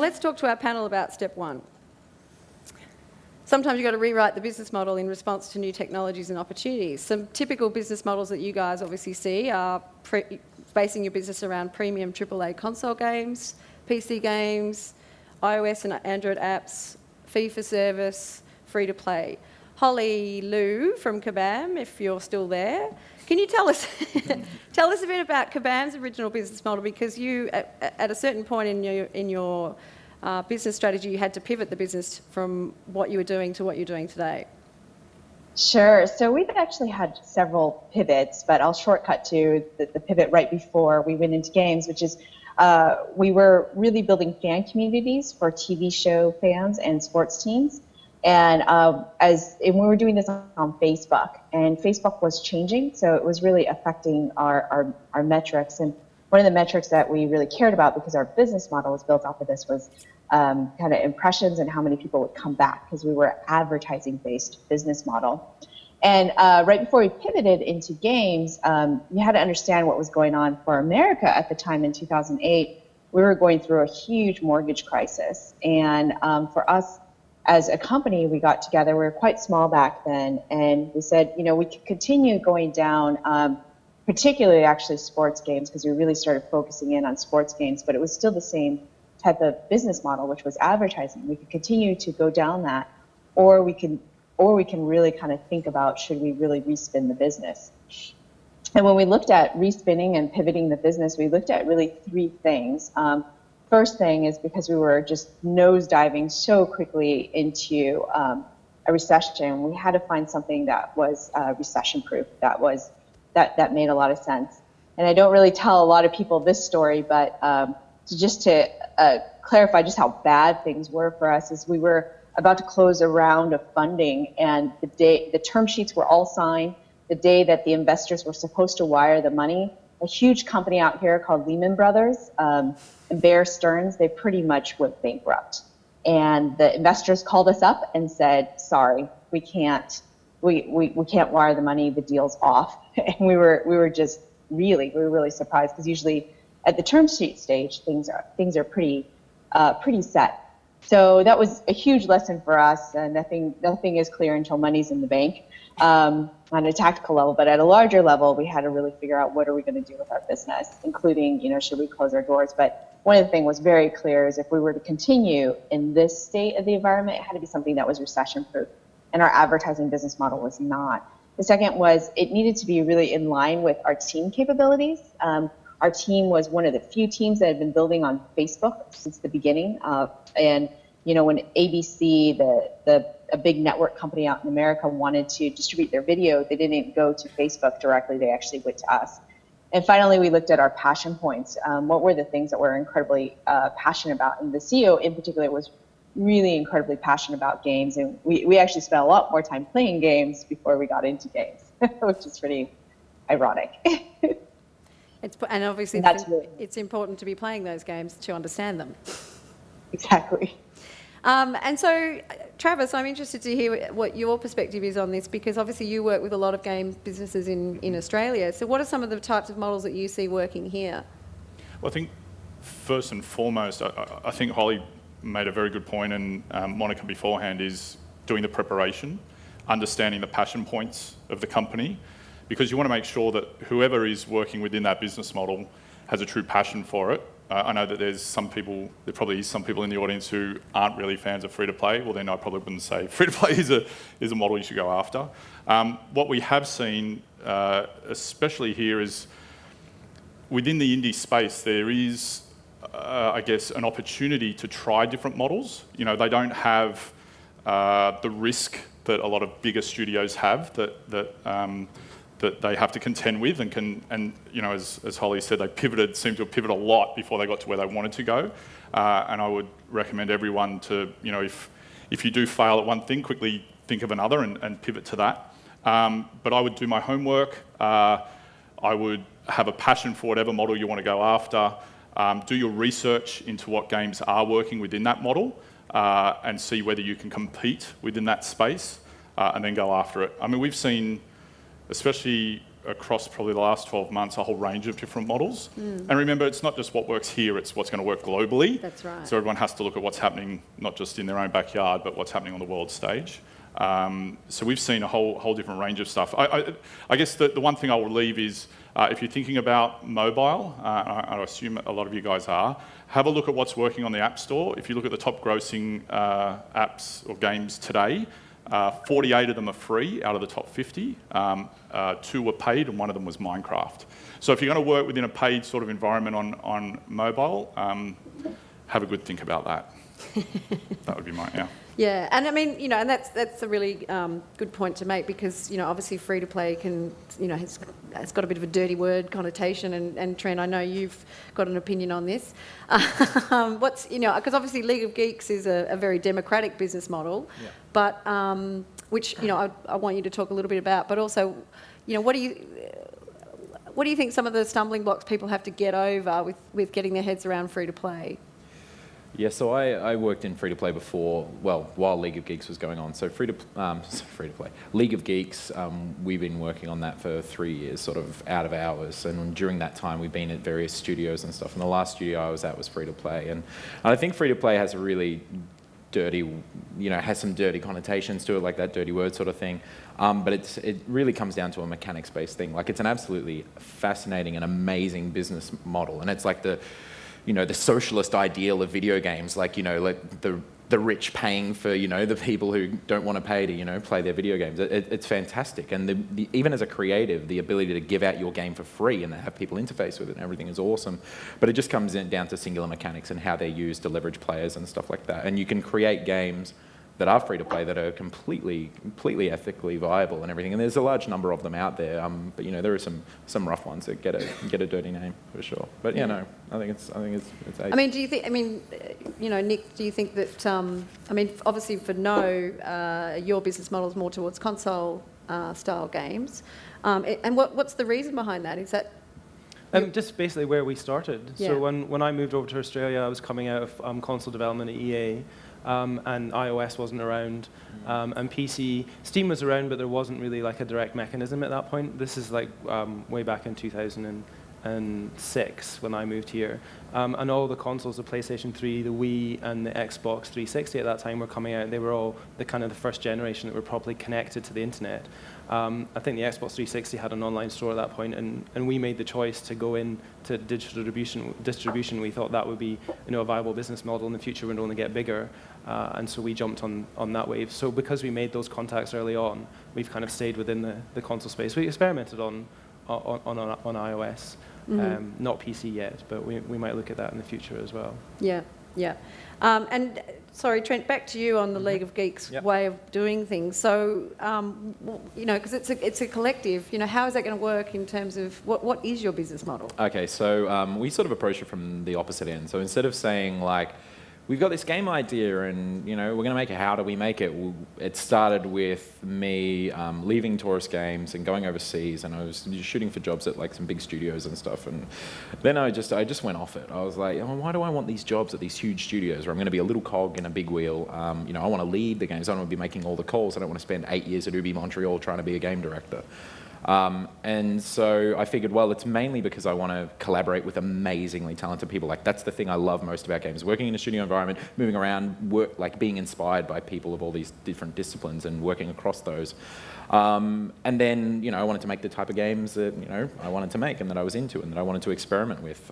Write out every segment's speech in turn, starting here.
let's talk to our panel about step one. Sometimes you've got to rewrite the business model in response to new technologies and opportunities. Some typical business models that you guys obviously see are basing your business around premium AAA console games, PC games, iOS and Android apps, fee for service, free to play. Holly Liu from Kabam, if you're still there, can you tell us a bit about Kabam's original business model? Because you, at a certain point in your business strategy, you had to pivot the business from what you were doing to what you're doing today. Sure. So we've actually had several pivots, but I'll shortcut to the pivot right before we went into games, which is we were really building fan communities for TV show fans and sports teams. And we were doing this on Facebook, and Facebook was changing, so it was really affecting our metrics. And one of the metrics that we really cared about, because our business model was built off of this, was kind of impressions and how many people would come back, because we were an advertising-based business model. And right before we pivoted into games, you had to understand what was going on for America at the time in 2008. We were going through a huge mortgage crisis. And for us as a company, we got together. We were quite small back then. And we said, we could continue going down, particularly actually sports games, because we really started focusing in on sports games. But it was still the same type of business model, which was advertising. We could continue to go down that, or we can really kind of think about, should we really respin the business? And when we looked at respinning and pivoting the business, we looked at really three things. First thing is, because we were just nosediving so quickly into a recession, we had to find something that was recession-proof, that made a lot of sense. And I don't really tell a lot of people this story, but to clarify just how bad things were for us, is we were about to close a round of funding, and the term sheets were all signed. The day that the investors were supposed to wire the money, a huge company out here called Lehman Brothers and Bear Stearns, they pretty much went bankrupt. And the investors called us up and said, sorry, we can't wire the money, the deal's off. And we were really surprised, because usually at the term sheet stage, things are pretty set. So that was a huge lesson for us. Nothing is clear until money's in the bank, on a tactical level. But at a larger level, we had to really figure out, what are we going to do with our business, including, should we close our doors? But one of the things was very clear is, if we were to continue in this state of the environment, it had to be something that was recession-proof. And our advertising business model was not. The second was, it needed to be really in line with our team capabilities. Our team was one of the few teams that had been building on Facebook since the beginning. And when ABC, a big network company out in America, wanted to distribute their video, they didn't go to Facebook directly. They actually went to us. And finally, we looked at our passion points. What were the things that we're incredibly passionate about? And the CEO in particular was really incredibly passionate about games. And we actually spent a lot more time playing games before we got into games, which is pretty ironic. And obviously, it's important to be playing those games to understand them. Exactly. And so, Travis, I'm interested to hear what your perspective is on this, because obviously you work with a lot of game businesses in Australia. So what are some of the types of models that you see working here? Well, I think first and foremost, I think Holly made a very good point, and Monica beforehand, is doing the preparation, understanding the passion points of the company, because you want to make sure that whoever is working within that business model has a true passion for it. I know that there probably is some people in the audience who aren't really fans of free-to-play. Well, then I probably wouldn't say free-to-play is a model you should go after. What we have seen, especially here, is within the indie space, there is, I guess, an opportunity to try different models. They don't have the risk that a lot of bigger studios have, that they have to contend with, and as Holly said, they seemed to have pivoted a lot before they got to where they wanted to go. And I would recommend everyone to, if you do fail at one thing, quickly think of another and pivot to that. But I would do my homework. I would have a passion for whatever model you want to go after. Do your research into what games are working within that model, and see whether you can compete within that space, and then go after it. I mean, we've seen, especially across probably the last 12 months a whole range of different models. And remember, it's not just what works here, it's what's going to work globally. That's right. So everyone has to look at what's happening, not just in their own backyard, but what's happening on the world stage. So we've seen a whole different range of stuff. I guess the one thing I will leave is, if you're thinking about mobile, I assume a lot of you guys are, have a look at what's working on the App Store. If you look at the top grossing apps or games today, 48 of them are free out of the top 50. 2 were paid and one of them was Minecraft. So if you're going to work within a paid sort of environment on mobile, have a good think about that. That would be mine, Yeah, and I mean, and that's a really good point to make, because, obviously free to play can, has got a bit of a dirty word connotation, and Trent, I know you've got an opinion on this. Because obviously League of Geeks is a very democratic business model, but which, I want you to talk a little bit about, but also, what do you think some of the stumbling blocks people have to get over with getting their heads around free to play? Yeah, so I worked in free-to-play before, while League of Geeks was going on. So free-to-play. League of Geeks, we've been working on that for 3 years, sort of out of hours. And during that time, we've been at various studios and stuff. And the last studio I was at was free-to-play. And I think free-to-play has a really dirty, has some dirty connotations to it, like that dirty word sort of thing. But it really comes down to a mechanics-based thing. Like, it's an absolutely fascinating and amazing business model. And it's like the socialist ideal of video games, like the rich paying for, the people who don't want to pay to, play their video games. It's fantastic. And even as a creative, the ability to give out your game for free and have people interface with it and everything is awesome. But it just comes down to singular mechanics and how they're used to leverage players and stuff like that. And you can create games that are free to play that are completely ethically viable and everything. And there's a large number of them out there. But there are some rough ones that get a dirty name for sure. But I think it's. I mean, do you think? I mean, Nick, do you think that? Obviously for your business model is more towards console style games, and what's the reason behind that? Is that? Just basically where we started. Yeah. So when I moved over to Australia, I was coming out of console development at EA. And iOS wasn't around, and PC, Steam was around, but there wasn't really like a direct mechanism at that point. This is like way back in 2006 when I moved here, and all the consoles, the PlayStation 3, the Wii, and the Xbox 360 at that time were coming out. They were all the first generation that were properly connected to the internet. I think the Xbox 360 had an online store at that point, and we made the choice to go into digital distribution. We thought that would be a viable business model in the future would only get bigger, and so we jumped on that wave. So because we made those contacts early on, we've kind of stayed within the console space. We experimented on iOS, not PC yet, but we might look at that in the future as well. Yeah. And sorry, Trent, back to you on the League of Geeks way of doing things. So, because it's a collective, how is that going to work in terms of what is your business model? Okay, so we sort of approach it from the opposite end. So instead of saying like, we've got this game idea and, we're going to make it, how do we make it? It started with me leaving Taurus Games and going overseas, and I was shooting for jobs at like some big studios and stuff. And then I just went off it. I was like, why do I want these jobs at these huge studios where I'm going to be a little cog in a big wheel? I want to lead the games. I don't want to be making all the calls. I don't want to spend 8 years at Ubi Montreal trying to be a game director. And so I figured, well, it's mainly because I want to collaborate with amazingly talented people. Like, that's the thing I love most about games. Working in a studio environment, moving around, being inspired by people of all these different disciplines and working across those. And then, I wanted to make the type of games that, I wanted to make and that I was into and that I wanted to experiment with.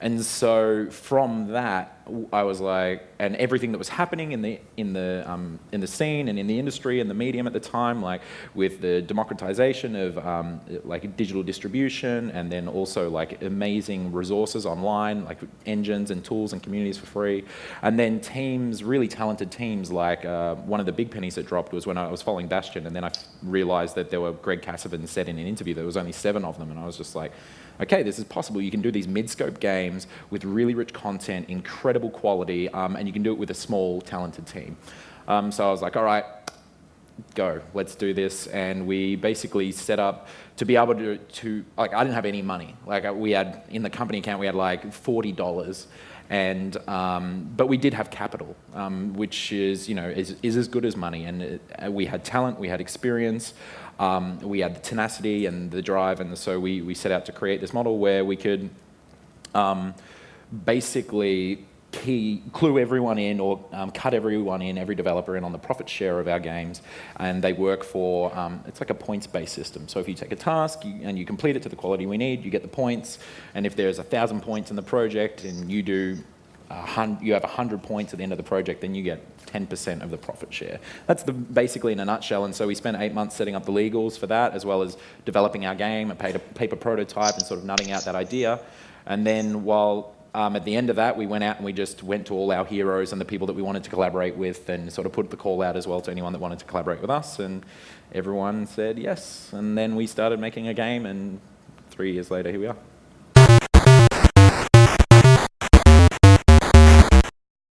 And so from that, I was like, and everything that was happening in the scene and in the industry and the medium at the time, like with the democratization of like digital distribution, and then also like amazing resources online, like engines and tools and communities for free, and then teams, really talented teams. Like one of the big pennies that dropped was when I was following Bastion, and then I realized that there were Greg Cassavin said in an interview there was only 7 of them, and I was just like, okay, this is possible. You can do these mid-scope games with really rich content, incredible quality, and you can do it with a small, talented team. So I was like, all right, go, let's do this. And we basically set up to be able to like, I didn't have any money. Like, we had, in the company account, we had like $40. And but we did have capital, which is is as good as money. And we had talent, we had experience, we had the tenacity and the drive, and so we set out to create this model where we could basically clue everyone in, or cut everyone in, every developer in on the profit share of our games, and they work for, it's like a points-based system. So if you take a task and you complete it to the quality we need, you get the points, and if there's 1,000 points in the project and you have 100 points at the end of the project, then you get 10% of the profit share. That's basically in a nutshell. And so we spent 8 months setting up the legals for that, as well as developing our game, a paper prototype, and sort of nutting out that idea. And then at the end of that, we went out and we just went to all our heroes and the people that we wanted to collaborate with, and sort of put the call out as well to anyone that wanted to collaborate with us, and everyone said yes. And then we started making a game, and 3 years later, here we are.